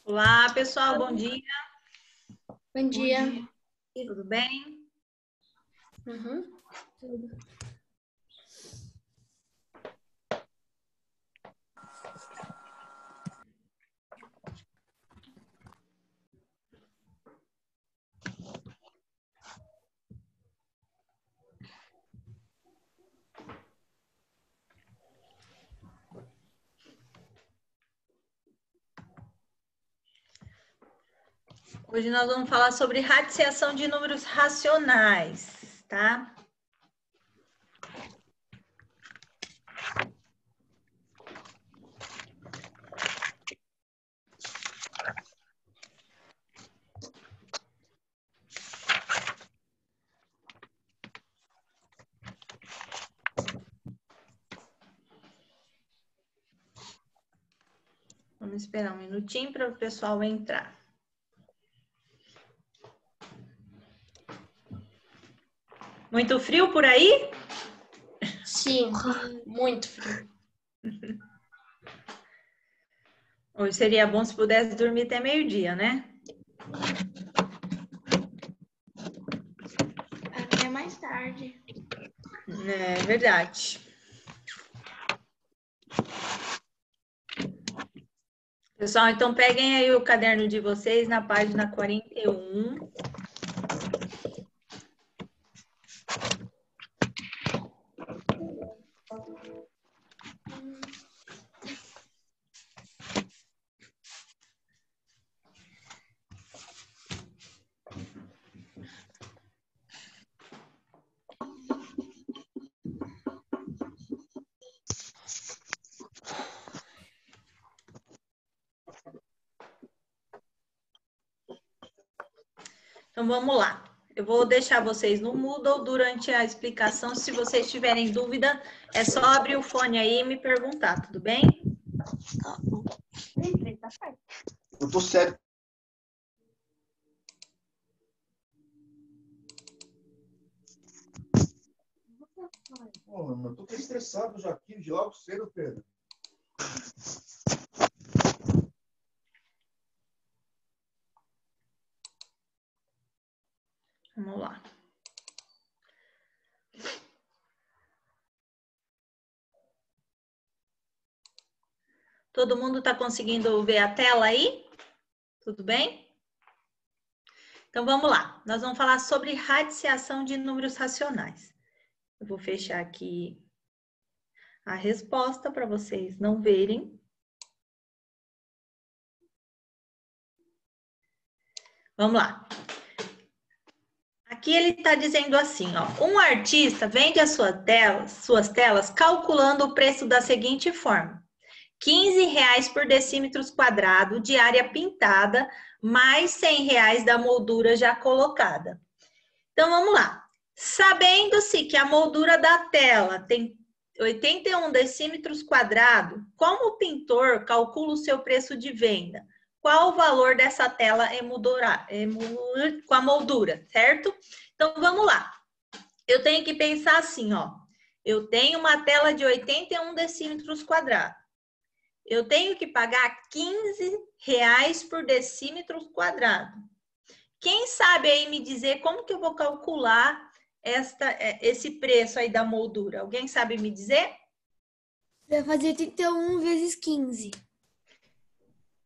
Olá, pessoal, bom dia. Bom dia. Tudo bem? Tudo. Hoje nós vamos falar sobre radiciação de números racionais, tá? Vamos esperar um minutinho para o pessoal entrar. Muito frio por aí? Sim, muito frio. Hoje seria bom se pudesse dormir até meio-dia, né? Até mais tarde. É verdade. Pessoal, então peguem aí o caderno de vocês na página 41. Então vamos lá. Eu vou deixar vocês no Moodle durante a explicação. Se vocês tiverem dúvida, é só abrir o fone aí e me perguntar, tudo bem? Tá bom. Eu tô certo. Porra, mano, eu tô estressado já aqui, de logo cedo, Pedro. Vamos lá. Todo mundo está conseguindo ver a tela aí? Tudo bem? Então vamos lá. Nós vamos falar sobre radiciação de números racionais. Eu vou fechar aqui a resposta para vocês não verem. Vamos lá. Aqui ele está dizendo assim, ó, um artista vende as suas telas calculando o preço da seguinte forma: R$ 15 por decímetros quadrado de área pintada, mais R$ 100 da moldura já colocada. Então vamos lá. Sabendo-se que a moldura da tela tem 81 decímetros quadrados, como o pintor calcula o seu preço de venda? Qual o valor dessa tela com a moldura, certo? Então vamos lá. Eu tenho que pensar assim, ó. Eu tenho uma tela de 81 decímetros quadrados. Eu tenho que pagar R$ 15 por decímetro quadrado. Quem sabe aí me dizer como que eu vou calcular esse preço aí da moldura? Alguém sabe me dizer? Vai fazer 81 vezes 15.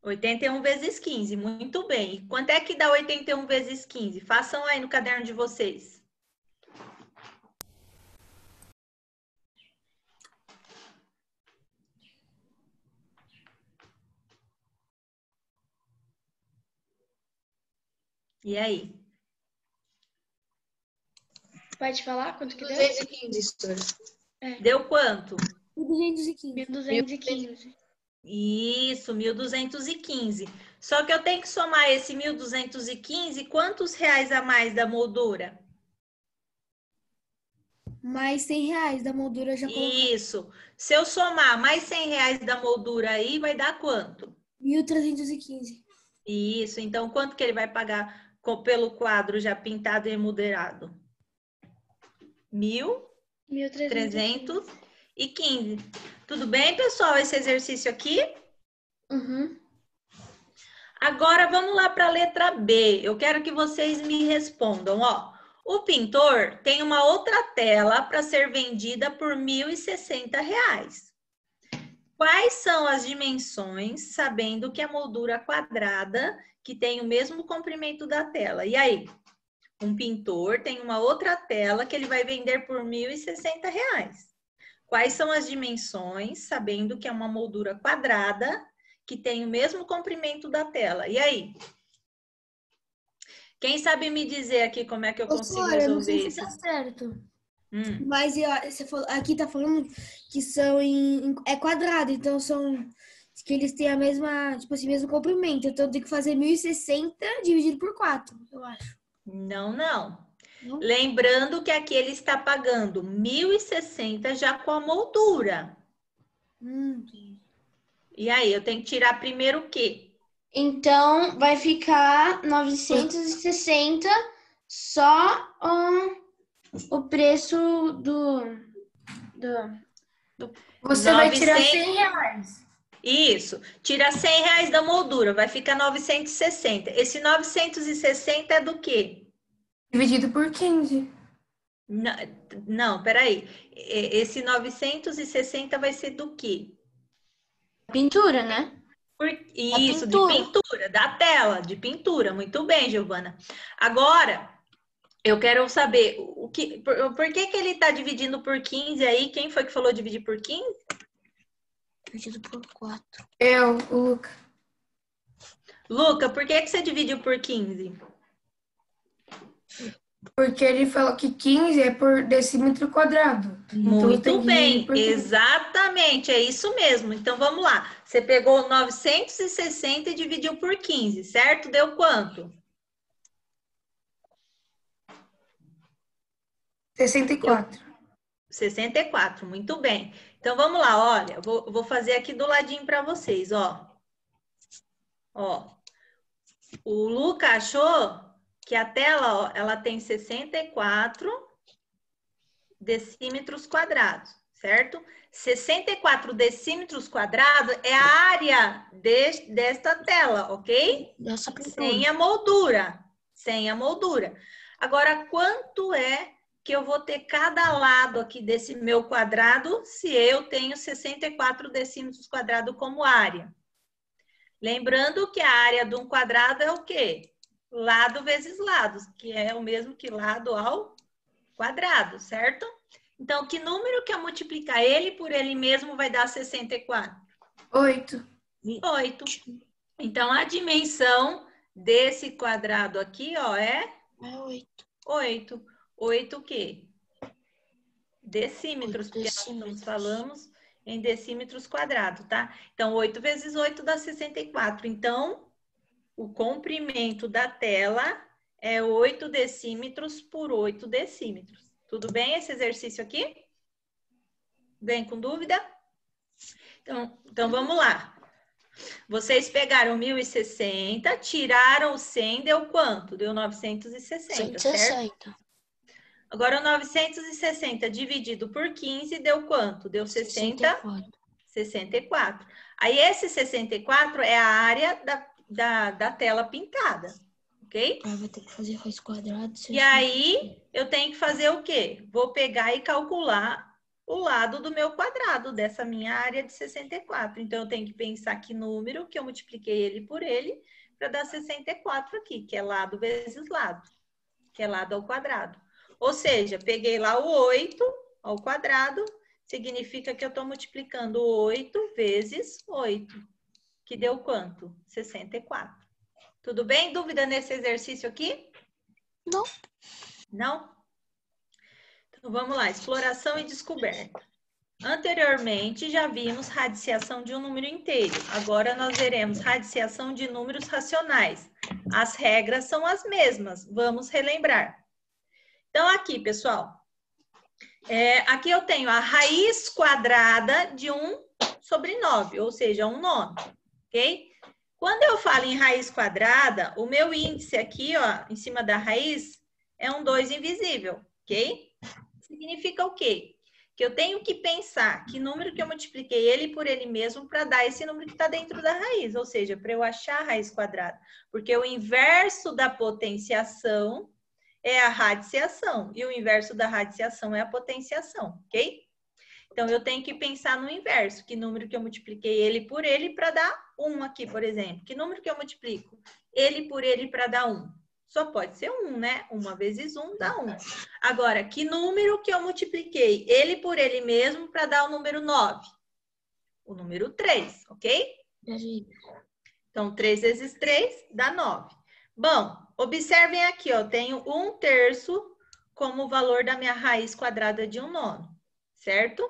81 vezes 15, muito bem. E quanto é que dá 81 vezes 15? Façam aí no caderno de vocês. E aí? Pode falar quanto que deu? 215, história. Deu quanto? 215. 1215. Isso, 1.215. Só que eu tenho que somar esse 1.215, quantos reais a mais da moldura? Mais R$100 da moldura já colocada. Isso. Se eu somar mais R$ 100 da moldura aí, vai dar quanto? 1.315. Isso. Então, quanto que ele vai pagar pelo quadro já pintado e emolderado? 1.315. Tudo bem, pessoal, esse exercício aqui? Uhum. Agora vamos lá para a letra B. Eu quero que vocês me respondam, ó. O pintor tem uma outra tela para ser vendida por R$ 1.060. Quais são as dimensões, sabendo que a moldura quadrada, que tem o mesmo comprimento da tela? E aí? Um pintor tem uma outra tela que ele vai vender por R$ 1.060. Quais são as dimensões, sabendo que é uma moldura quadrada, que tem o mesmo comprimento da tela? E aí? Quem sabe me dizer aqui como é que eu consigo Professora, eu não resolver sei se tá isso? certo. Mas você falou, aqui tá falando que são é quadrado, então são que eles têm a mesma, tipo assim, mesmo comprimento. Então eu tenho que fazer 1.060 dividido por 4, eu acho. Não, não. Não? Lembrando que aqui ele está pagando 1.060 já com a moldura. Entendi. E aí, eu tenho que tirar primeiro o quê? Então, vai ficar 960 só o preço do... Você vai 900... tirar R$100. Isso. Tira R$100 da moldura, vai ficar 960. Esse 960 é do quê? Dividido por 15. Não, peraí. Esse 960 vai ser do quê? Pintura, né? Isso, de pintura. pintura, da tela, de pintura. Muito bem, Giovana. Agora, eu quero saber por que ele está dividindo por 15 aí? Quem foi que falou dividir por 15? Dividido por 4. O Luca. Luca, por que você dividiu por 15? Porque ele falou que 15 é por decímetro quadrado. Muito bem, exatamente, é isso mesmo. Então, vamos lá. Você pegou 960 e dividiu por 15, certo? Deu quanto? 64. 64, muito bem. Então, vamos lá, olha, eu vou fazer aqui do ladinho para vocês, ó. Ó, o Luca achou que a tela, ó, ela tem 64 decímetros quadrados, certo? 64 decímetros quadrados é a área desta tela, ok? Dessa pintura. Sem a moldura. Sem a moldura. Agora, quanto é que eu vou ter cada lado aqui desse meu quadrado se eu tenho 64 decímetros quadrados como área? Lembrando que a área de um quadrado é o quê? Lado vezes lado, que é o mesmo que lado ao quadrado, certo? Então, que número que eu multiplicar ele por ele mesmo vai dar 64? 8. 8. Então, a dimensão desse quadrado aqui, ó, é 8. 8. 8 o quê? Decímetros, 8 porque decímetros. nós falamos em decímetros quadrados, tá? Então, 8 vezes 8 dá 64. Então, o comprimento da tela é 8 decímetros por 8 decímetros. Tudo bem esse exercício aqui? Bem, com dúvida? Então vamos lá. Vocês pegaram 1.060, tiraram o 100, deu quanto? Deu 960, certo? 160. Agora, o 960 dividido por 15 deu quanto? Deu 64. Aí, esse 64 é a área da tela pintada, ok? Aí vai ter que fazer raiz quadrada. E aí, eu tenho que fazer o quê? Vou pegar e calcular o lado do meu quadrado, dessa minha área de 64. Então, eu tenho que pensar que número que eu multipliquei ele por ele, para dar 64 aqui, que é lado vezes lado, que é lado ao quadrado. Ou seja, peguei lá o 8 ao quadrado, significa que eu estou multiplicando 8 vezes 8, que deu quanto? 64. Tudo bem? Dúvida nesse exercício aqui? Não. Não? Então, vamos lá. Exploração e descoberta. Anteriormente, já vimos radiciação de um número inteiro. Agora, nós veremos radiciação de números racionais. As regras são as mesmas. Vamos relembrar. Então, aqui, pessoal. Aqui eu tenho a raiz quadrada de 1 sobre 9, ou seja, um nono, ok? Quando eu falo em raiz quadrada, o meu índice aqui, ó, em cima da raiz, é um 2 invisível, ok? Significa o quê? que eu tenho que pensar que número que eu multipliquei ele por ele mesmo para dar esse número que está dentro da raiz, ou seja, para eu achar a raiz quadrada. Porque o inverso da potenciação é a radiciação, e o inverso da radiciação é a potenciação, ok? Então, eu tenho que pensar no inverso, que número que eu multipliquei ele por ele para dar 1 aqui, por exemplo. Que número que eu multiplico ele por ele para dar 1? Só pode ser 1, né? 1 vezes 1 dá 1. Agora, que número que eu multipliquei ele por ele mesmo para dar o número 9? O número 3, ok? Então, 3 vezes 3 dá 9. Bom, observem aqui, ó, tenho 1/3 como o valor da minha raiz quadrada de 1/9, certo?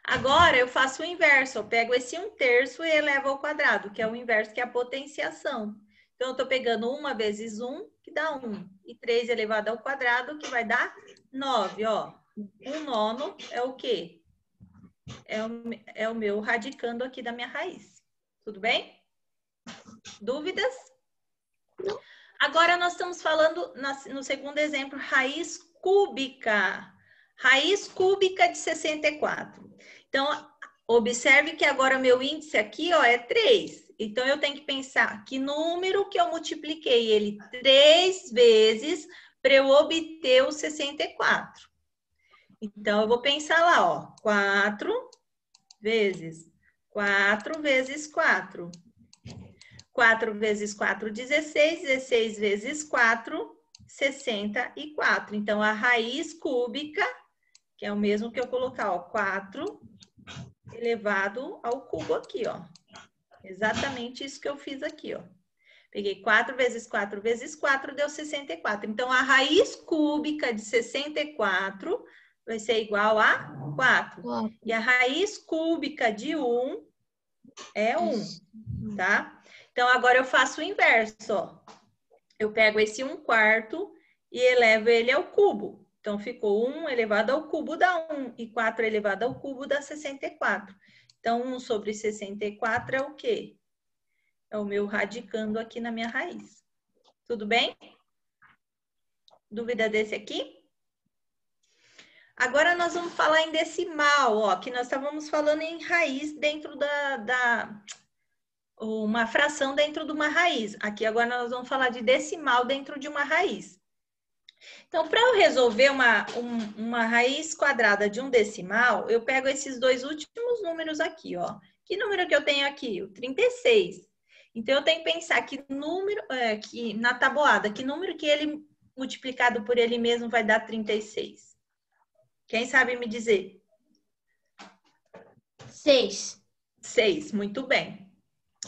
Agora, eu faço o inverso, eu pego esse 1/3 e elevo ao quadrado, que é o inverso, que é a potenciação. Então, eu estou pegando 1 vezes 1, que dá 1, e 3 elevado ao quadrado, que vai dar 9, ó. 1/9 é o quê? É o meu radicando aqui da minha raiz. Tudo bem? Dúvidas? Não. Agora, nós estamos falando, no segundo exemplo, raiz cúbica. Raiz cúbica de 64. Então, observe que agora meu índice aqui, ó, é 3. Então, eu tenho que pensar que número que eu multipliquei ele 3 vezes para eu obter o 64. Então, eu vou pensar lá, ó, 4 vezes 4 vezes 4. 4 vezes 4, 16. 16 vezes 4, 64. Então, a raiz cúbica, que é o mesmo que eu colocar, ó, 4 elevado ao cubo aqui, ó. Exatamente isso que eu fiz aqui, ó. Peguei 4 vezes 4 vezes 4, deu 64. Então, a raiz cúbica de 64 vai ser igual a 4. E a raiz cúbica de 1 é 1, tá? Então, agora eu faço o inverso, ó. Eu pego esse 1/4 e elevo ele ao cubo. Então, ficou 1 elevado ao cubo dá 1, e 4 elevado ao cubo dá 64. Então, 1 sobre 64 é o quê? É o meu radicando aqui na minha raiz. Tudo bem? Dúvida desse aqui? Agora, nós vamos falar em decimal, ó, que nós estávamos falando em raiz dentro uma fração dentro de uma raiz. Aqui, agora, nós vamos falar de decimal dentro de uma raiz. Então, para eu resolver uma raiz quadrada de um decimal, eu pego esses dois últimos números aqui, ó. Que número que eu tenho aqui? O 36. Então, eu tenho que pensar que número, que na tabuada, que número que ele multiplicado por ele mesmo vai dar 36? Quem sabe me dizer? 6. 6, muito bem.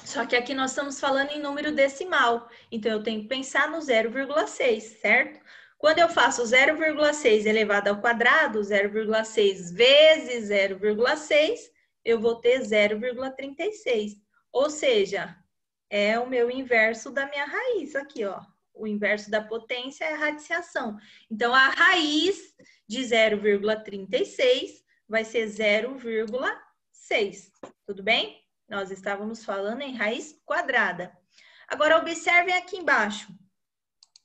Só que aqui nós estamos falando em número decimal. Então, eu tenho que pensar no 0,6, certo? Quando eu faço 0,6 elevado ao quadrado, 0,6 vezes 0,6, eu vou ter 0,36. Ou seja, é o meu inverso da minha raiz aqui, ó. O inverso da potência é a radiciação. Então, a raiz de 0,36 vai ser 0,6. Tudo bem? Nós estávamos falando em raiz quadrada. Agora, observem aqui embaixo.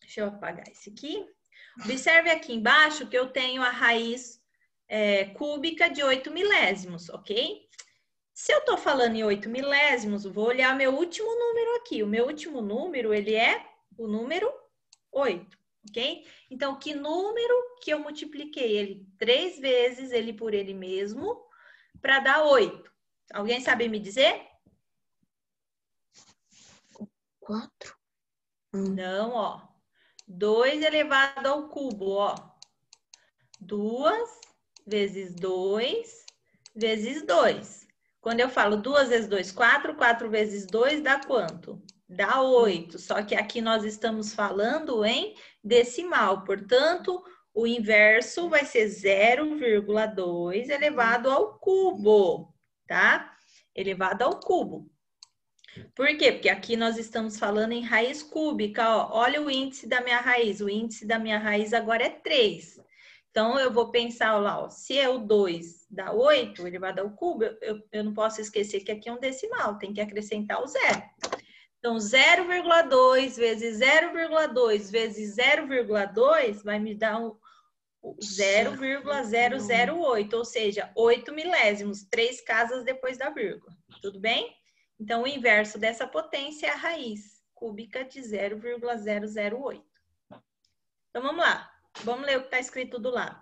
Deixa eu apagar esse aqui. Observe aqui embaixo que eu tenho a raiz cúbica de 8 milésimos, ok? Se eu estou falando em 8 milésimos, vou olhar meu último número aqui. O meu último número, ele é o número 8, ok? Então, que número que eu multipliquei ele 3 vezes, ele por ele mesmo, para dar 8? Alguém sabe me dizer? 4. Não, ó. 2 elevado ao cubo, ó. 2 vezes 2 vezes 2. Quando eu falo 2 vezes 2, 4. 4 vezes 2 dá quanto? Dá 8. Só que aqui nós estamos falando em decimal. Portanto, o inverso vai ser 0,2 elevado ao cubo, tá? Elevado ao cubo. Por quê? Porque aqui nós estamos falando em raiz cúbica, ó. Olha o índice da minha raiz. O índice da minha raiz agora é 3. Então, eu vou pensar lá, ó. Se é o 2 dá 8 elevado ao cubo, eu não posso esquecer que aqui é um decimal. Tem que acrescentar o 0. Então, 0,2 vezes 0,2 vezes 0,2 vai me dar 0,008, ou seja, 8 milésimos, 3 casas depois da vírgula. Tudo bem? Então, o inverso dessa potência é a raiz cúbica de 0,008. Então, vamos lá. Vamos ler o que está escrito do lado.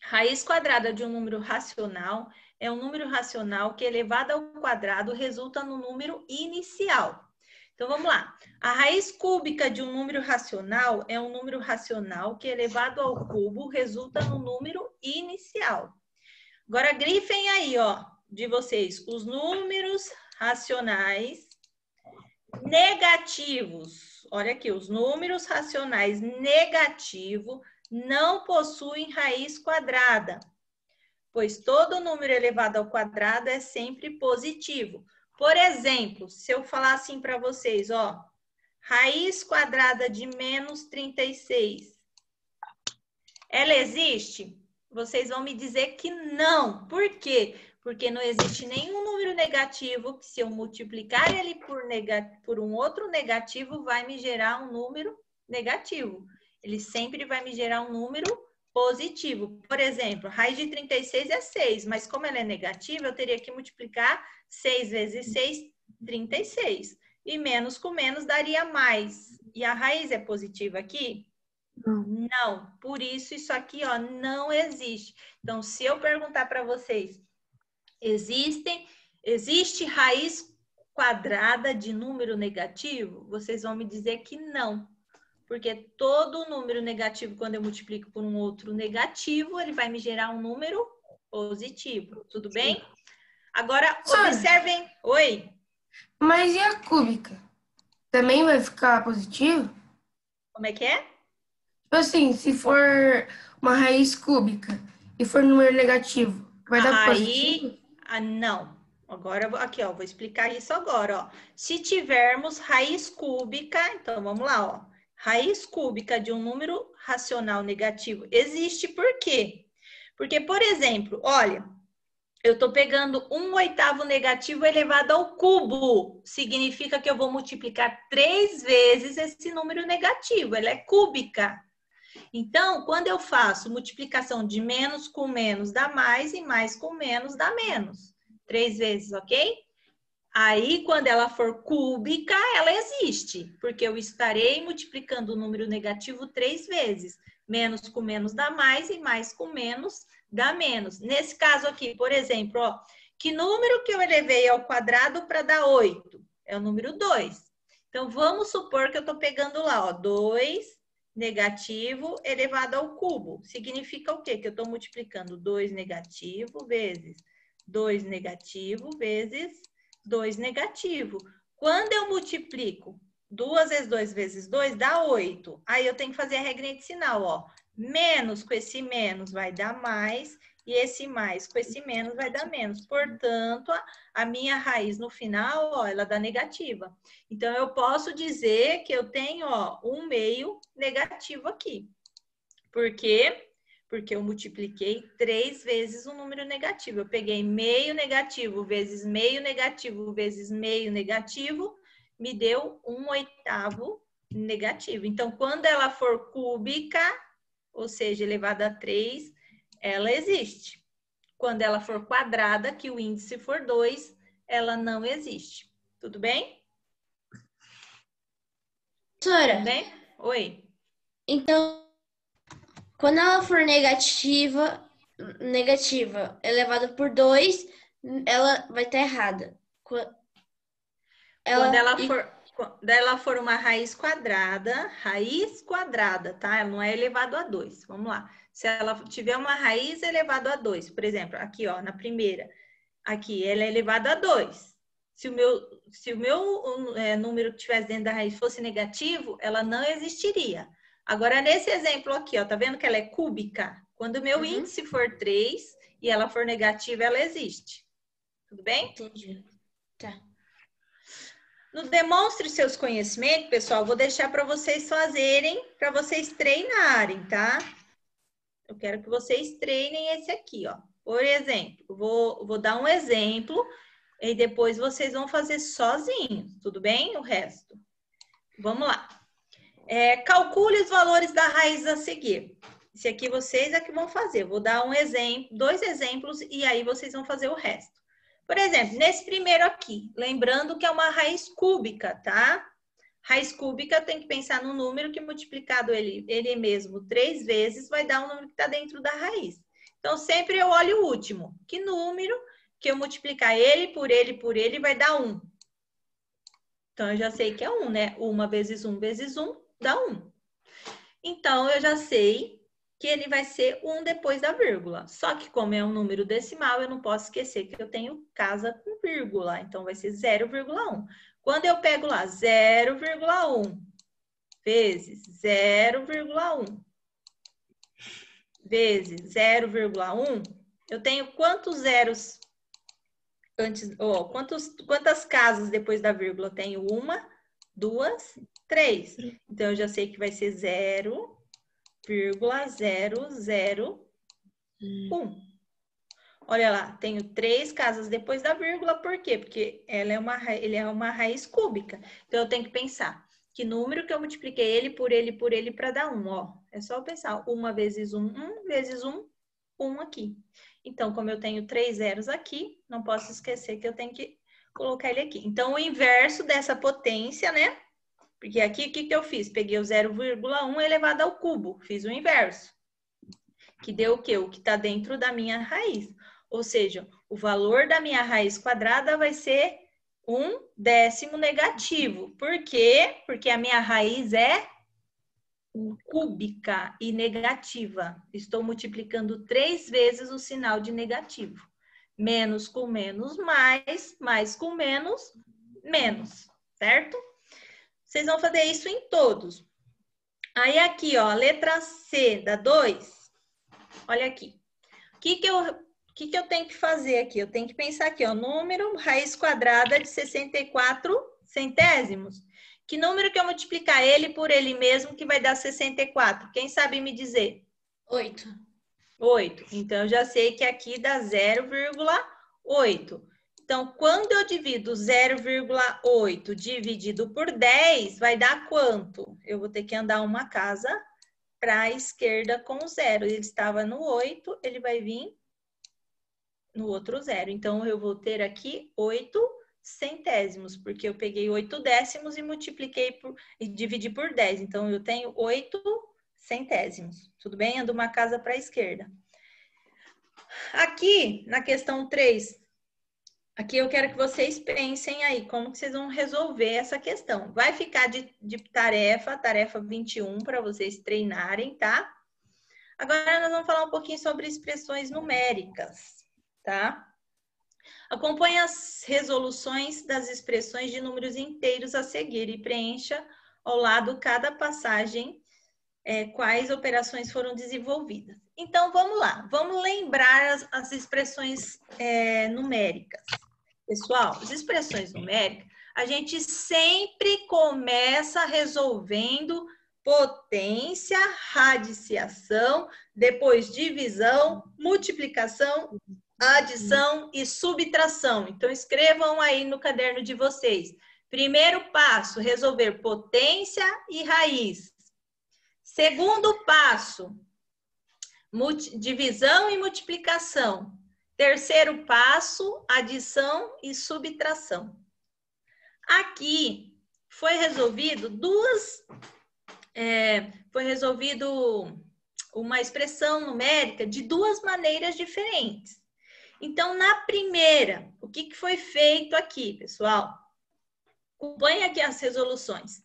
Raiz quadrada de um número racional é um número racional que, elevado ao quadrado, resulta no número inicial. Então, vamos lá. A raiz cúbica de um número racional é um número racional que, elevado ao cubo, resulta no número inicial. Agora, grifem aí, ó, de vocês, os números racionais negativos. Olha aqui, os números racionais negativos não possuem raiz quadrada, pois todo número elevado ao quadrado é sempre positivo. Por exemplo, se eu falar assim para vocês, ó, raiz quadrada de menos 36, ela existe? Vocês vão me dizer que não. Por quê? Porque não existe nenhum número negativo que, se eu multiplicar ele por um outro negativo, vai me gerar um número negativo. Ele sempre vai me gerar um número positivo. Por exemplo, raiz de 36 é 6, mas como ela é negativa, eu teria que multiplicar 6 vezes 6, 36. E menos com menos daria mais. E a raiz é positiva aqui? Não. Por isso, isso aqui, ó, não existe. Então, se eu perguntar para vocês, existe raiz quadrada de número negativo? Vocês vão me dizer que não. Porque todo número negativo, quando eu multiplico por um outro negativo, ele vai me gerar um número positivo. Tudo bem? Agora, observem... Oi? Mas e a cúbica? Também vai ficar positivo? Como é que é? Tipo assim, se for uma raiz cúbica e for número negativo, vai dar positivo? Não. Agora, aqui, ó, vou explicar isso agora, ó. Se tivermos raiz cúbica, então vamos lá, ó. Raiz cúbica de um número racional negativo existe por quê? Porque, por exemplo, olha, eu estou pegando 1/8 negativo elevado ao cubo. Significa que eu vou multiplicar 3 vezes esse número negativo. Ela é cúbica. Então, quando eu faço multiplicação de menos com menos dá mais e mais com menos dá menos. 3 vezes, ok? Aí, quando ela for cúbica, ela existe, porque eu estarei multiplicando o número negativo 3 vezes. Menos com menos dá mais e mais com menos dá menos. Nesse caso aqui, por exemplo, ó, que número que eu elevei ao quadrado para dar 8? É o número 2. Então, vamos supor que eu estou pegando lá, ó, 2 negativo elevado ao cubo. Significa o quê? Que eu estou multiplicando 2 negativo vezes 2 negativo vezes 2 negativo. Quando eu multiplico 2 vezes 2 vezes 2, dá 8. Aí eu tenho que fazer a regrinha de sinal, ó. Menos com esse menos vai dar mais, e esse mais com esse menos vai dar menos. Portanto, a minha raiz no final, ó, ela dá negativa. Então, eu posso dizer que eu tenho, ó, um meio negativo aqui. Por quê? Porque eu multipliquei 3 vezes um número negativo. Eu peguei meio negativo vezes meio negativo vezes meio negativo, me deu 1/8 negativo. Então, quando ela for cúbica, ou seja, elevada a 3, ela existe. Quando ela for quadrada, que o índice for 2, ela não existe. Tudo bem? Professora, Tudo bem? Oi. então, quando ela for negativa elevada por 2, ela vai estar errada. Quando ela for uma raiz quadrada, tá? Ela não é elevado a 2. Vamos lá. Se ela tiver uma raiz elevado a 2, por exemplo, aqui, ó, na primeira, aqui, ela é elevada a 2. Se o meu número que tivesse dentro da raiz fosse negativo, ela não existiria. Agora, nesse exemplo aqui, ó, tá vendo que ela é cúbica? Quando o meu índice for 3 e ela for negativa, ela existe. Tudo bem? Entendi. Tá. No Demonstre Seus Conhecimentos, pessoal, vou deixar para vocês fazerem, para vocês treinarem, tá? Eu quero que vocês treinem esse aqui, ó. Por exemplo, vou dar um exemplo e depois vocês vão fazer sozinhos, tudo bem? O resto. Vamos lá. Calcule os valores da raiz a seguir. Esse aqui vocês é que vão fazer. Eu vou dar um exemplo, 2 exemplos e aí vocês vão fazer o resto. Por exemplo, nesse primeiro aqui, lembrando que é uma raiz cúbica, tá? Raiz cúbica tem que pensar no número que multiplicado ele mesmo 3 vezes vai dar um número que está dentro da raiz. Então, sempre eu olho o último. Que número que eu multiplicar ele por ele vai dar 1. Então, eu já sei que é 1, né? 1 vezes 1 vezes 1 dá 1. Então, eu já sei que ele vai ser 1 depois da vírgula. Só que como é um número decimal, eu não posso esquecer que eu tenho casa com vírgula. Então, vai ser 0,1. Quando eu pego lá 0,1 vezes 0,1 vezes 0,1, eu tenho quantos zeros antes, quantas casas depois da vírgula? Eu tenho 1, 2, 3. Então, eu já sei que vai ser 0,001. Olha lá, tenho 3 casas depois da vírgula, por quê? Porque ele é uma raiz cúbica. Então, eu tenho que pensar que número que eu multipliquei ele por ele para dar 1, ó. É só eu pensar, 1 vezes 1, 1 vezes 1, 1 aqui. Então, como eu tenho 3 zeros aqui, não posso esquecer que eu tenho que colocar ele aqui. Então, o inverso dessa potência, né? Porque aqui, o que eu fiz? Peguei o 0,1 elevado ao cubo. Fiz o inverso. Que deu o quê? O que está dentro da minha raiz. Ou seja, o valor da minha raiz quadrada vai ser 1/10 negativo. Por quê? Porque a minha raiz é cúbica e negativa. Estou multiplicando 3 vezes o sinal de negativo. Menos com menos, mais com menos, menos. Certo? Vocês vão fazer isso em todos. Aí aqui, ó, letra C da 2. Olha aqui. O que eu tenho que fazer aqui? Eu tenho que pensar aqui, ó, número raiz quadrada de 64 centésimos. Que número que eu multiplicar ele por ele mesmo que vai dar 64? Quem sabe me dizer? 8. 8. Então, eu já sei que aqui dá 0,8. Então, quando eu divido 0,8 dividido por 10, vai dar quanto? Eu vou ter que andar uma casa para a esquerda com o 0. Ele estava no 8, ele vai vir no outro 0. Então, eu vou ter aqui 8 centésimos, porque eu peguei 8 décimos e multipliquei e dividi por 10. Então, eu tenho 8 centésimos. Tudo bem? Ando uma casa para a esquerda. Aqui, na questão 3, aqui eu quero que vocês pensem aí como que vocês vão resolver essa questão. Vai ficar de tarefa 21 para vocês treinarem, tá? Agora nós vamos falar um pouquinho sobre expressões numéricas, tá? Acompanhe as resoluções das expressões de números inteiros a seguir e preencha ao lado cada passagem quais operações foram desenvolvidas. Então, vamos lá. Vamos lembrar as expressões numéricas. Pessoal, as expressões numéricas, a gente sempre começa resolvendo potência, radiciação, depois divisão, multiplicação, adição e subtração. Então, escrevam aí no caderno de vocês. Primeiro passo, resolver potência e raiz. Segundo passo, divisão e multiplicação. Terceiro passo, adição e subtração. Aqui foi resolvido uma expressão numérica de 2 maneiras diferentes. Então, na primeira, o que foi feito aqui, pessoal? Acompanhe aqui as resoluções.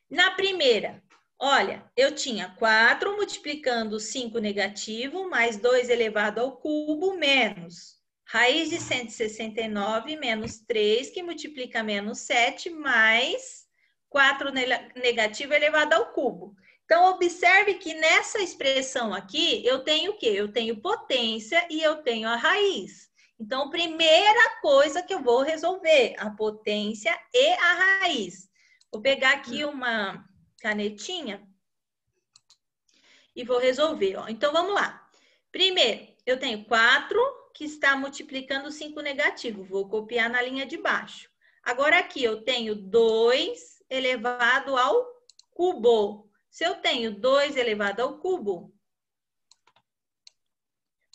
Na primeira, olha, eu tinha 4 multiplicando 5 negativo, mais 2 elevado ao cubo, menos raiz de 169, menos 3, que multiplica menos 7, mais 4 negativo elevado ao cubo. Então, observe que nessa expressão aqui, eu tenho o quê? Eu tenho potência e eu tenho a raiz. Então, primeira coisa que eu vou resolver, a potência e a raiz. Vou pegar aqui uma canetinha e vou resolver, ó. Então, vamos lá. Primeiro, eu tenho 4 que está multiplicando 5 negativo. Vou copiar na linha de baixo. Agora, aqui eu tenho 2 elevado ao cubo. Se eu tenho 2 elevado ao cubo,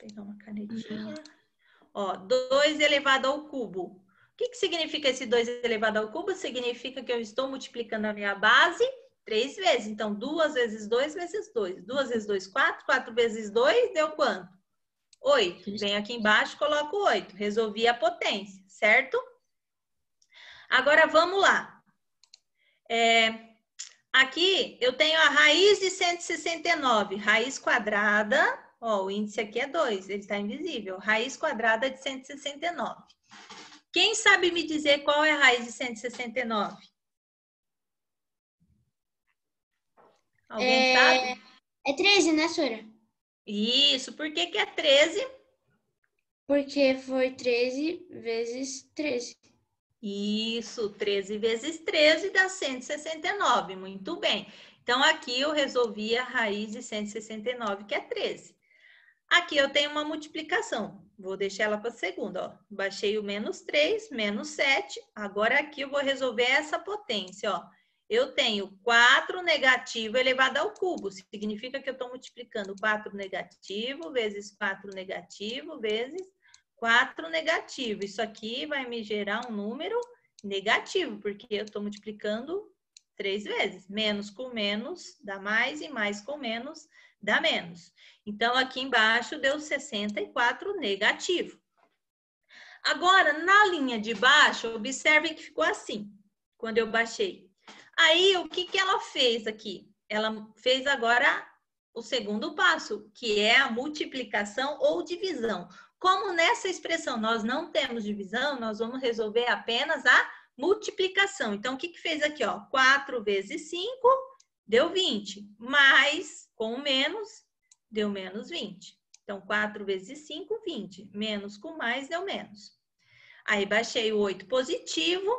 Vou pegar uma canetinha. Ó, 2 elevado ao cubo. O que significa esse 2 elevado ao cubo? Significa que eu estou multiplicando a minha base 3 vezes. Então, 2 vezes 2 vezes 2. 2 vezes 2, 4. 4 vezes 2 deu quanto? 8. Venho aqui embaixo, coloco 8. Resolvi a potência, certo? Agora, vamos lá. Aqui, eu tenho a raiz de 169. Raiz quadrada. Ó, o índice aqui é 2. Ele está invisível. Raiz quadrada de 169. Quem sabe me dizer qual é a raiz de 169? Alguém sabe? É 13, né, Sora? Isso. Por que que é 13? Porque foi 13 vezes 13. Isso. 13 vezes 13 dá 169. Muito bem. Então, aqui eu resolvi a raiz de 169, que é 13. Aqui eu tenho uma multiplicação. Vou deixar ela para a segunda, ó. Baixei o menos 3, menos 7. Agora aqui eu vou resolver essa potência, ó. Eu tenho 4 negativo elevado ao cubo. Significa que eu estou multiplicando 4 negativo vezes 4 negativo vezes 4 negativo. Isso aqui vai me gerar um número negativo, porque eu estou multiplicando 3 vezes. Menos com menos dá mais e mais com menos dá menos. Então, aqui embaixo deu 64 negativo. Agora, na linha de baixo, observem que ficou assim, quando eu baixei. Aí, o que que ela fez aqui? Ela fez agora o segundo passo, que é a multiplicação ou divisão. Como nessa expressão nós não temos divisão, nós vamos resolver apenas a multiplicação. Então, o que que fez aqui, ó? 4 vezes 5 deu 20, mais com menos deu menos 20. Então, 4 vezes 5, 20. Menos com mais deu menos. Aí, baixei o 8 positivo.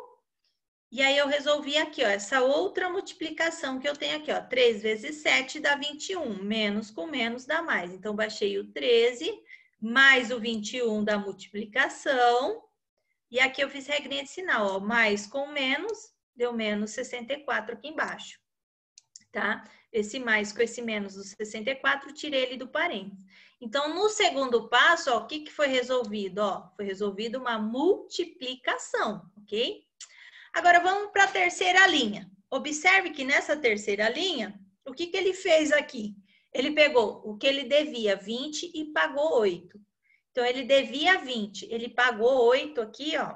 E aí, eu resolvi aqui, ó, essa outra multiplicação que eu tenho aqui, ó. 3 vezes 7 dá 21. Menos com menos dá mais. Então, baixei o 13, mais o 21 da multiplicação. E aqui eu fiz regrinha de sinal, ó. Mais com menos, deu menos 64 aqui embaixo. Tá? Esse mais com esse menos do 64, tirei ele do parênteses. Então, no segundo passo, ó, o que que foi resolvido? Ó, foi resolvido uma multiplicação, ok? Agora, vamos para a terceira linha. Observe que nessa terceira linha, o que que ele fez aqui? Ele pegou o que ele devia, 20, e pagou 8. Então, ele devia 20, ele pagou 8 aqui, ó. Vou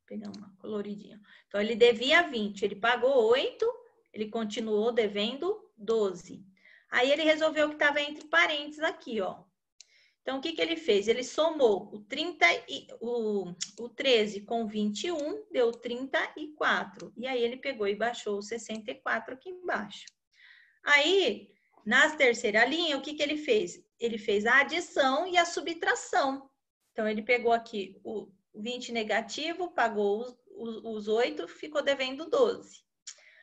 pegar uma coloridinha. Então, ele devia 20, ele pagou 8, ele continuou devendo 12. Aí, ele resolveu o que estava entre parênteses aqui, ó. Então, o que que ele fez? Ele somou o 13 com 21, deu 34. E aí, ele pegou e baixou o 64 aqui embaixo. Aí, na terceira linha, o que que ele fez? Ele fez a adição e a subtração. Então, ele pegou aqui o 20 negativo, pagou os 8, ficou devendo 12.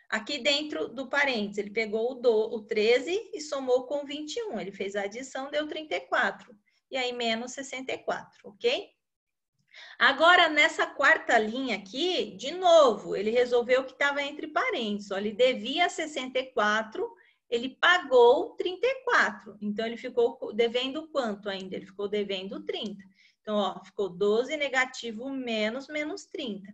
Aqui dentro do parênteses, ele pegou o 13 e somou com 21. Ele fez a adição, deu 34. E aí, menos 64, ok? Agora, nessa quarta linha aqui, de novo, ele resolveu o que estava entre parênteses. Ó, ele devia 64, ele pagou 34. Então, ele ficou devendo quanto ainda? Ele ficou devendo 30. Então, ó, ficou 12 negativo menos 30.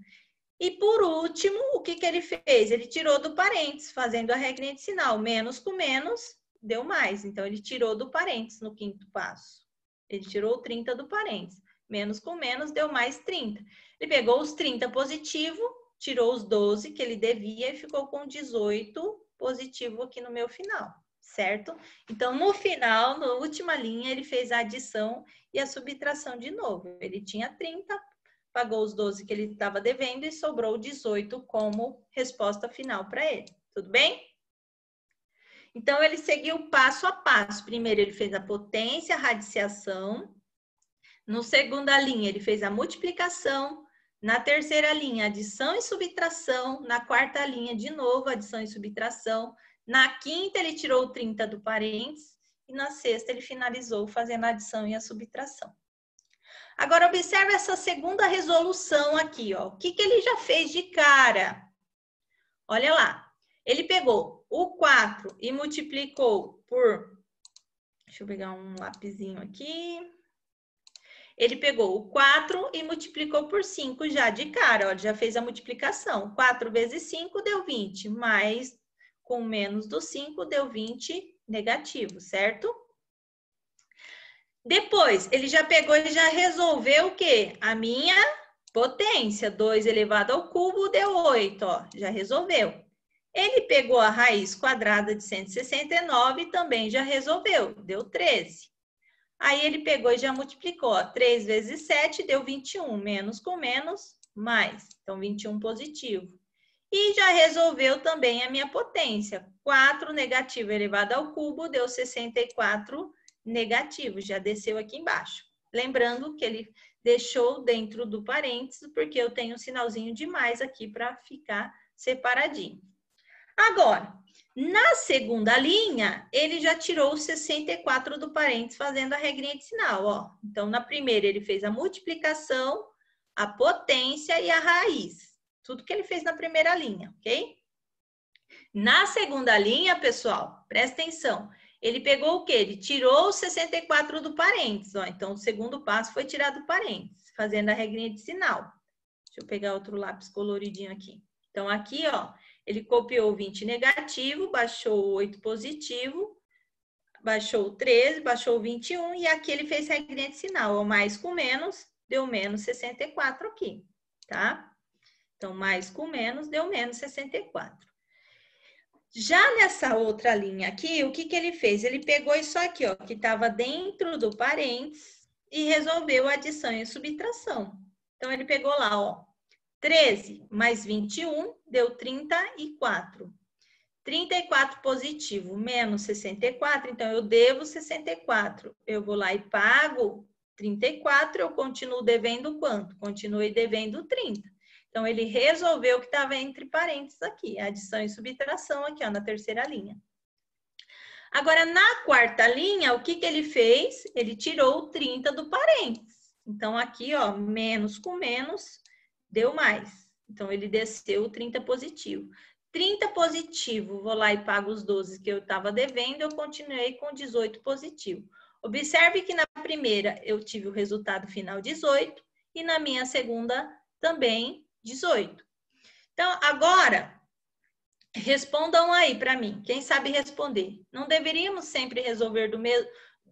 E por último, o que que ele fez? Ele tirou do parênteses, fazendo a regrinha de sinal. Menos com menos deu mais. Então, ele tirou do parênteses no quinto passo. Ele tirou 30 do parênteses. Menos com menos deu mais 30. Ele pegou os 30 positivo, tirou os 12 que ele devia e ficou com 18 positivo aqui no meu final, certo? Então, no final, na última linha, ele fez a adição e a subtração de novo. Ele tinha 30, pagou os 12 que ele estava devendo e sobrou 18 como resposta final para ele. Tudo bem? Então, ele seguiu passo a passo. Primeiro, ele fez a potência, a radiciação. No segunda linha, ele fez a multiplicação. Na terceira linha, adição e subtração. Na quarta linha, de novo, adição e subtração. Na quinta, ele tirou o 30 do parênteses. E na sexta, ele finalizou fazendo a adição e a subtração. Agora, observe essa segunda resolução aqui, ó. O que que ele já fez de cara? Olha lá. Ele pegou o 4 e multiplicou por... Deixa eu pegar um lapisinho aqui. Ele pegou o 4 e multiplicou por 5 já de cara, ó, já fez a multiplicação. 4 vezes 5 deu 20, mais com menos do 5 deu 20 negativo, certo? Depois, ele já pegou e já resolveu o quê? A minha potência. 2 elevado ao cubo deu 8, ó, já resolveu. Ele pegou a raiz quadrada de 169 e também já resolveu, deu 13. Aí ele pegou e já multiplicou, ó, 3 vezes 7 deu 21, menos com menos, mais. Então, 21 positivo. E já resolveu também a minha potência. 4 negativo elevado ao cubo deu 64 negativo, já desceu aqui embaixo. Lembrando que ele deixou dentro do parênteses, porque eu tenho um sinalzinho de mais aqui para ficar separadinho. Agora, na segunda linha, ele já tirou o 64 do parênteses, fazendo a regrinha de sinal, ó. Então, na primeira, ele fez a multiplicação, a potência e a raiz. Tudo que ele fez na primeira linha, ok? Na segunda linha, pessoal, presta atenção. Ele pegou o quê? Ele tirou o 64 do parênteses, ó. Então, o segundo passo foi tirar do parênteses, fazendo a regrinha de sinal. Deixa eu pegar outro lápis coloridinho aqui. Então, aqui, ó, ele copiou o 20 negativo, baixou o 8 positivo, baixou o 13, baixou o 21 e aqui ele fez regrinha de sinal. O mais com menos deu menos 64 aqui, tá? Então, mais com menos deu menos 64. Já nessa outra linha aqui, o que que ele fez? Ele pegou isso aqui, ó, que estava dentro do parênteses e resolveu adição e subtração. Então, ele pegou lá, ó, 13 mais 21 deu 34. 34 positivo menos 64, então eu devo 64. Eu vou lá e pago 34, eu continuo devendo quanto? Continuei devendo 30. Então, ele resolveu o que estava entre parênteses aqui, adição e subtração aqui, ó, na terceira linha. Agora, na quarta linha, o que que ele fez? Ele tirou o 30 do parênteses. Então, aqui, ó, menos com menos deu mais. Então, ele desceu o 30 positivo. 30 positivo, vou lá e pago os 12 que eu estava devendo, eu continuei com 18 positivo. Observe que na primeira eu tive o resultado final 18 e na minha segunda também 18. Então, agora, respondam aí para mim. Quem sabe responder? Não deveríamos sempre resolver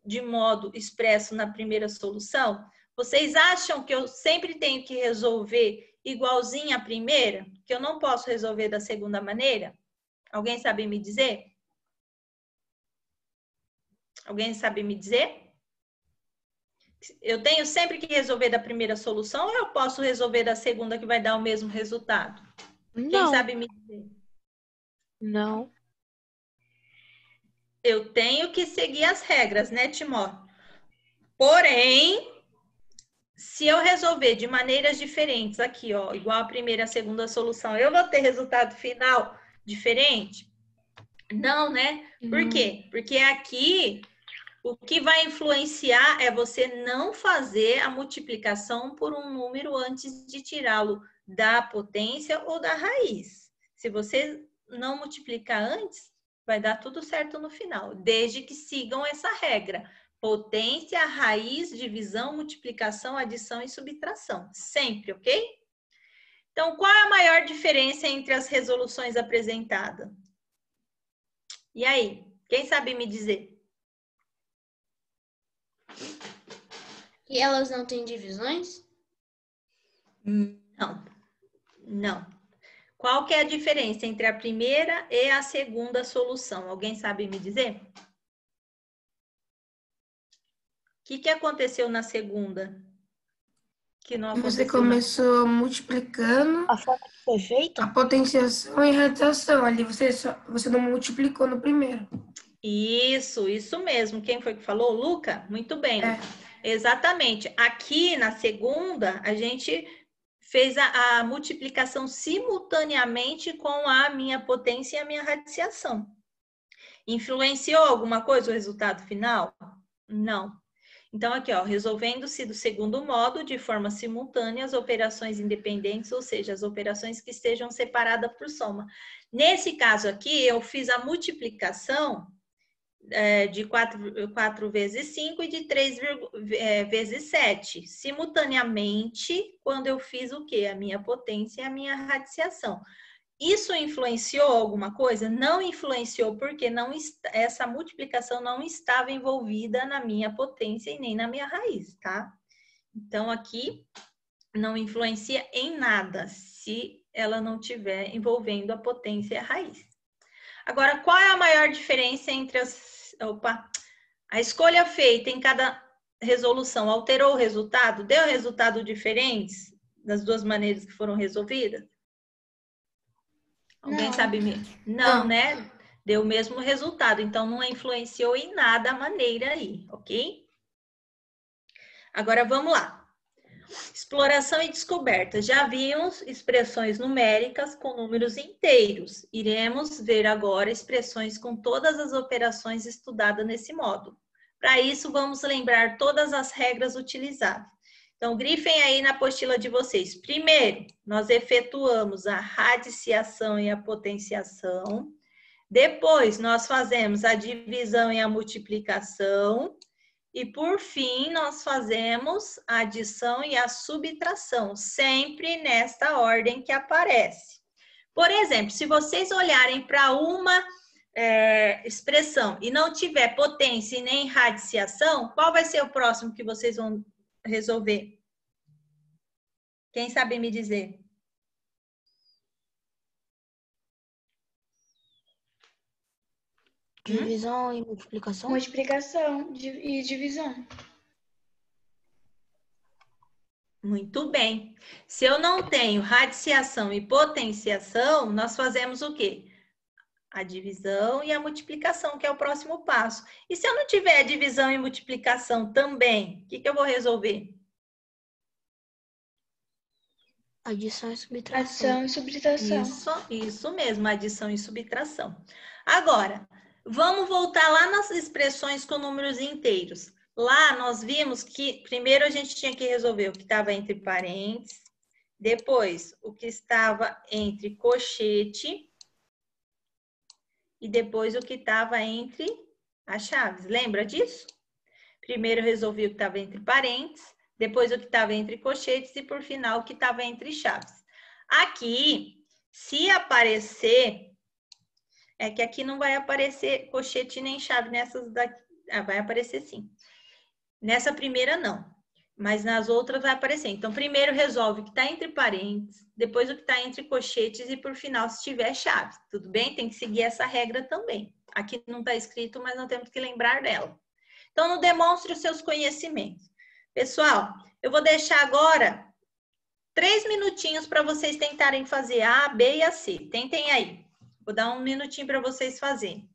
de modo expresso na primeira solução? Vocês acham que eu sempre tenho que resolver igualzinho à primeira? Que eu não posso resolver da segunda maneira? Alguém sabe me dizer? Alguém sabe me dizer? Eu tenho sempre que resolver da primeira solução ou eu posso resolver da segunda que vai dar o mesmo resultado? Não. Quem sabe me dizer? Não. Eu tenho que seguir as regras, né, Timóteo? Porém, se eu resolver de maneiras diferentes aqui, ó, igual a primeira e a segunda solução, eu vou ter resultado final diferente? Não, né? Por quê? Porque aqui o que vai influenciar é você não fazer a multiplicação por um número antes de tirá-lo da potência ou da raiz. Se você não multiplicar antes, vai dar tudo certo no final, desde que sigam essa regra. Potência, raiz, divisão, multiplicação, adição e subtração. Sempre, ok? Então, qual é a maior diferença entre as resoluções apresentadas? E aí? Quem sabe me dizer? E elas não têm divisões? Não. Não. Qual que é a diferença entre a primeira e a segunda solução? Alguém sabe me dizer? O que aconteceu na segunda? Que não aconteceu. Você começou multiplicando A forma que foi feita? a potenciação e a retração. Ali você não multiplicou no primeiro. Isso mesmo. Quem foi que falou? Luca? Muito bem. É. Exatamente. Aqui na segunda, a gente fez a multiplicação simultaneamente com a minha potência e a minha radiciação. Influenciou alguma coisa o resultado final? Não. Então, aqui, ó, resolvendo-se do segundo modo, de forma simultânea, as operações independentes, ou seja, as operações que estejam separadas por soma. Nesse caso aqui, eu fiz a multiplicação de 4 vezes 5 e de 3 vezes 7, simultaneamente, quando eu fiz o quê? A minha potência e a minha radiciação. Isso influenciou alguma coisa? Não influenciou, porque essa multiplicação não estava envolvida na minha potência e nem na minha raiz, tá? Então, aqui não influencia em nada se ela não estiver envolvendo a potência e a raiz. Agora, qual é a maior diferença entre a escolha feita em cada resolução? Alterou o resultado? Deu resultados diferentes das duas maneiras que foram resolvidas? Alguém sabe mesmo? Não, né? Deu o mesmo resultado, então não influenciou em nada a maneira aí, ok? Agora vamos lá. Exploração e descoberta. Já vimos expressões numéricas com números inteiros. Iremos ver agora expressões com todas as operações estudadas nesse módulo. Para isso, vamos lembrar todas as regras utilizadas. Então, grifem aí na apostila de vocês. Primeiro, nós efetuamos a radiciação e a potenciação. Depois, nós fazemos a divisão e a multiplicação. E, por fim, nós fazemos a adição e a subtração, sempre nesta ordem que aparece. Por exemplo, se vocês olharem para uma expressão e não tiver potência e nem radiciação, qual vai ser o próximo que vocês vão resolver? Quem sabe me dizer? Divisão e multiplicação? Multiplicação e divisão. Muito bem. Se eu não tenho radiciação e potenciação, nós fazemos o quê? A divisão e a multiplicação, que é o próximo passo. E se eu não tiver a divisão e multiplicação também, o que eu vou resolver? Adição e subtração. Adição e subtração. Isso mesmo, adição e subtração. Agora, vamos voltar lá nas expressões com números inteiros. Lá nós vimos que primeiro a gente tinha que resolver o que estava entre parênteses, depois o que estava entre colchete e depois o que estava entre as chaves. Lembra disso? Primeiro eu resolvi o que estava entre parênteses, depois o que estava entre colchetes e por final o que estava entre chaves. Aqui, se aparecer, é que aqui não vai aparecer colchete nem chave nessas daqui. Vai aparecer sim. Nessa primeira não, mas nas outras vai aparecer. Então, primeiro resolve o que está entre parênteses, depois o que está entre colchetes e por final se tiver chave. Tudo bem? Tem que seguir essa regra também. Aqui não está escrito, mas não temos que lembrar dela. Então, não demonstre os seus conhecimentos. Pessoal, eu vou deixar agora 3 minutinhos para vocês tentarem fazer a, B e a C. Tentem aí. Vou dar um minutinho para vocês fazerem.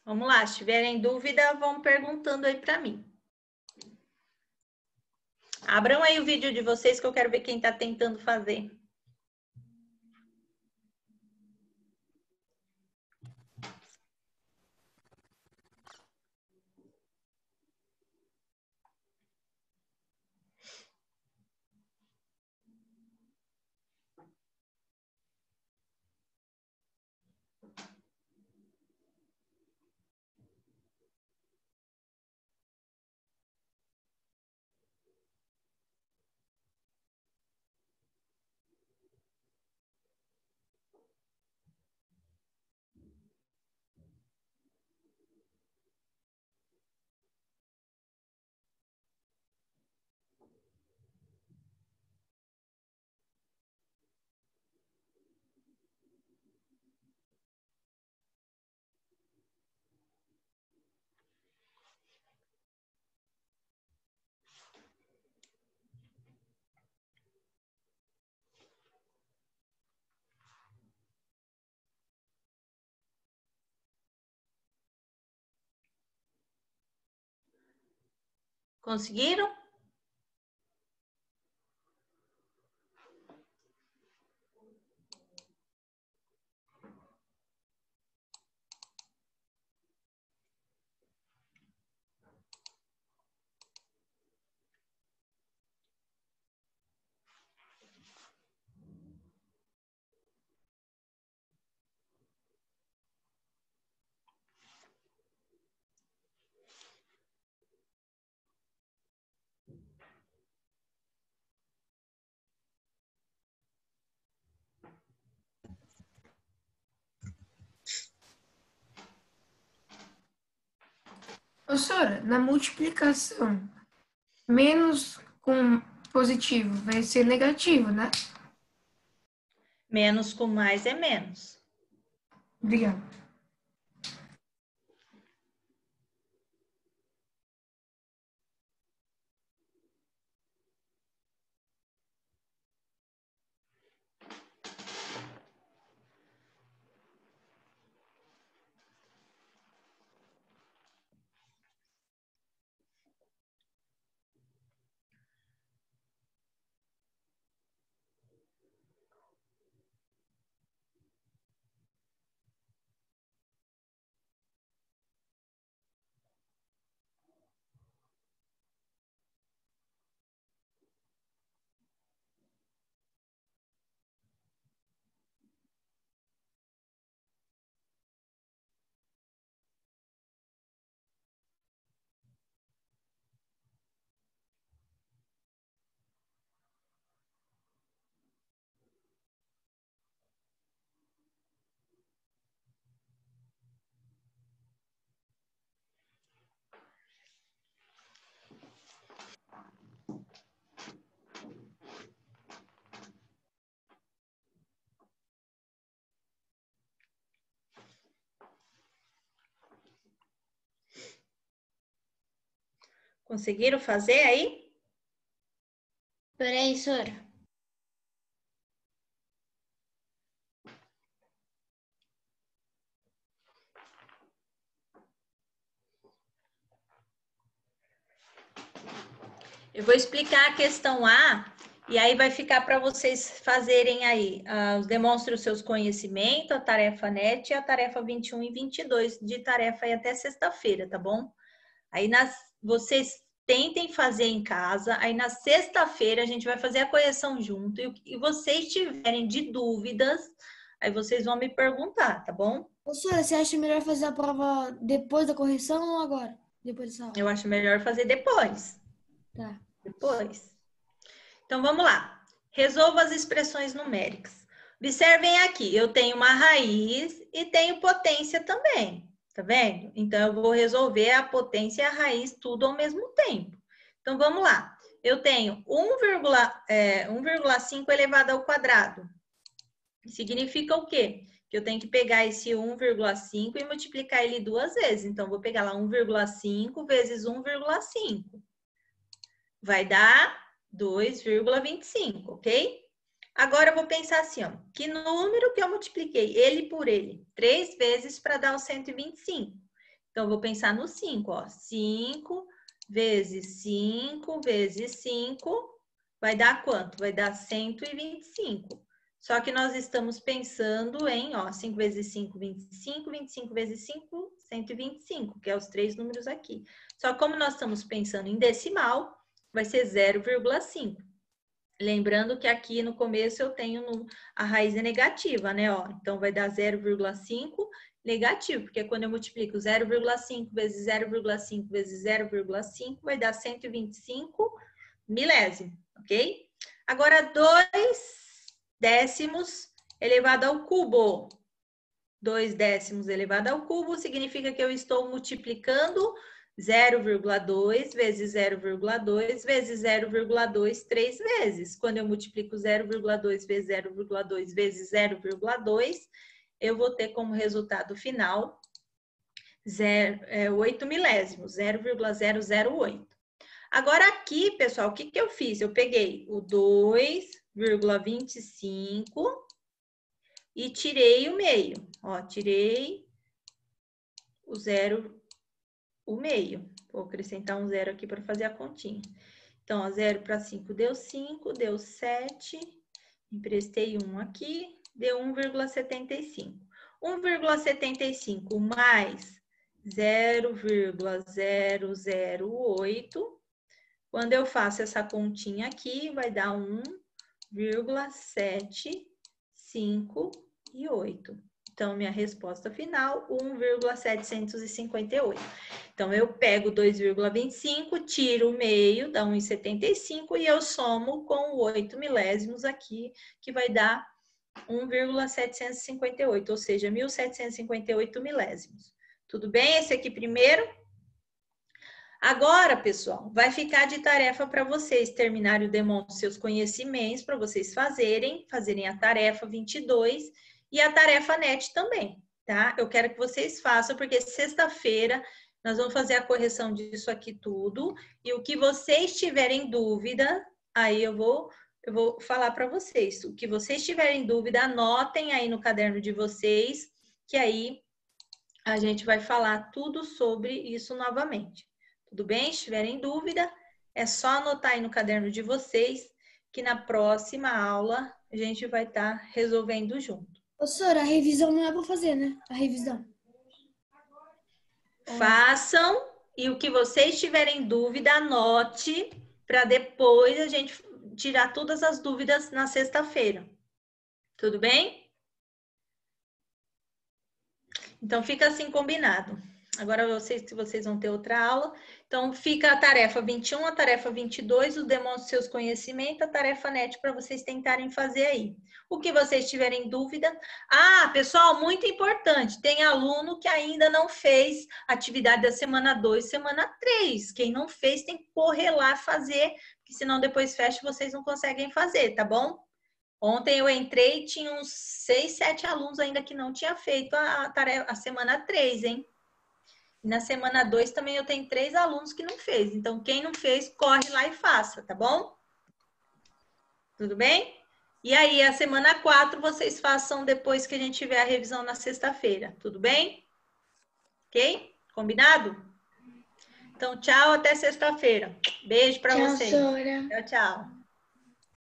Vamos lá, se tiverem dúvida, vão perguntando aí para mim. Abram aí o vídeo de vocês que eu quero ver quem está tentando fazer. Conseguiram? Professora, na multiplicação, menos com positivo vai ser negativo, né? Menos com mais é menos. Obrigada. Conseguiram fazer aí? Peraí, Sora. Eu vou explicar a questão A e aí vai ficar para vocês fazerem aí. Demonstre os seus conhecimentos, a tarefa NET e a tarefa 21 e 22 de tarefa aí até sexta-feira, tá bom? Aí vocês tentem fazer em casa, aí na sexta-feira a gente vai fazer a correção junto e vocês tiverem de dúvidas, aí vocês vão me perguntar, tá bom? Professora, você acha melhor fazer a prova depois da correção ou agora? Depois dessa aula? Eu acho melhor fazer depois. Tá. Depois. Então, vamos lá. Resolva as expressões numéricas. Observem aqui, eu tenho uma raiz e tenho potência também, tá vendo? Então, eu vou resolver a potência e a raiz tudo ao mesmo tempo. Então, vamos lá. Eu tenho 1,5 elevado ao quadrado. Significa o quê? Que eu tenho que pegar esse 1,5 e multiplicar ele 2 vezes. Então, vou pegar lá 1,5 vezes 1,5. Vai dar 2,25, ok? Agora eu vou pensar assim, ó, que número que eu multipliquei ele por ele? 3 vezes para dar o 125. Então, eu vou pensar no 5, ó. 5 vezes 5 vezes 5 vai dar quanto? Vai dar 125. Só que nós estamos pensando em, ó, 5 vezes 5, 25, 25 vezes 5, 125, que é os 3 números aqui. Só que como nós estamos pensando em decimal, vai ser 0,5. Lembrando que aqui no começo eu tenho a raiz é negativa, né? Ó, então vai dar 0,5 negativo, porque quando eu multiplico 0,5 vezes 0,5 vezes 0,5 vai dar 125 milésimos, ok? Agora, 2 décimos elevado ao cubo. 2 décimos elevado ao cubo significa que eu estou multiplicando 0,2 vezes 0,2 vezes 0,2 3 vezes. Quando eu multiplico 0,2 vezes 0,2 vezes 0,2, eu vou ter como resultado final 8 milésimos, 0,008. Agora aqui, pessoal, o que eu fiz? Eu peguei o 2,25 e tirei o meio. Ó, tirei o 0,25. o meio. Vou acrescentar um 0 aqui para fazer a continha. Então, ó, 0 para 5 deu 5, deu 7. Emprestei 1 aqui, deu 1,75. 1,75 mais 0,008. Quando eu faço essa continha aqui, vai dar 1,758. Então, minha resposta final, 1,758. Então, eu pego 2,25, tiro o meio, dá 1,75 e eu somo com 8 milésimos aqui, que vai dar 1,758, ou seja, 1.758 milésimos. Tudo bem? Esse aqui primeiro. Agora, pessoal, vai ficar de tarefa para vocês terminarem o demonstre seus conhecimentos, para vocês fazerem a tarefa 22 e a tarefa NET também, tá? Eu quero que vocês façam, porque sexta-feira nós vamos fazer a correção disso aqui tudo, e o que vocês tiverem dúvida, aí eu vou falar para vocês. O que vocês tiverem dúvida, anotem aí no caderno de vocês, que aí a gente vai falar tudo sobre isso novamente. Tudo bem? Se tiverem dúvida, é só anotar aí no caderno de vocês, que na próxima aula a gente vai estar resolvendo junto. Professora, a revisão não é para fazer, né? A revisão. Façam, e o que vocês tiverem dúvida, anote, para depois a gente tirar todas as dúvidas na sexta-feira. Tudo bem? Então, fica assim combinado. Agora, vocês vão ter outra aula. Então, fica a tarefa 21, a tarefa 22, o demonstre seus conhecimentos, a tarefa NET para vocês tentarem fazer aí. O que vocês tiverem dúvida. Ah, pessoal, muito importante, tem aluno que ainda não fez atividade da semana 2, semana 3. Quem não fez tem que correr lá fazer, porque senão depois fecha e vocês não conseguem fazer, tá bom? Ontem eu entrei e tinha uns 6, 7 alunos ainda que não tinha feito a tarefa, a semana 3, hein? E na semana 2 também eu tenho 3 alunos que não fez. Então, quem não fez, corre lá e faça, tá bom? Tudo bem? E aí, a semana 4 vocês façam depois que a gente tiver a revisão na sexta-feira. Tudo bem? Ok? Combinado? Então, tchau, até sexta-feira. Beijo para vocês. Tchau, Sora. Tchau, tchau.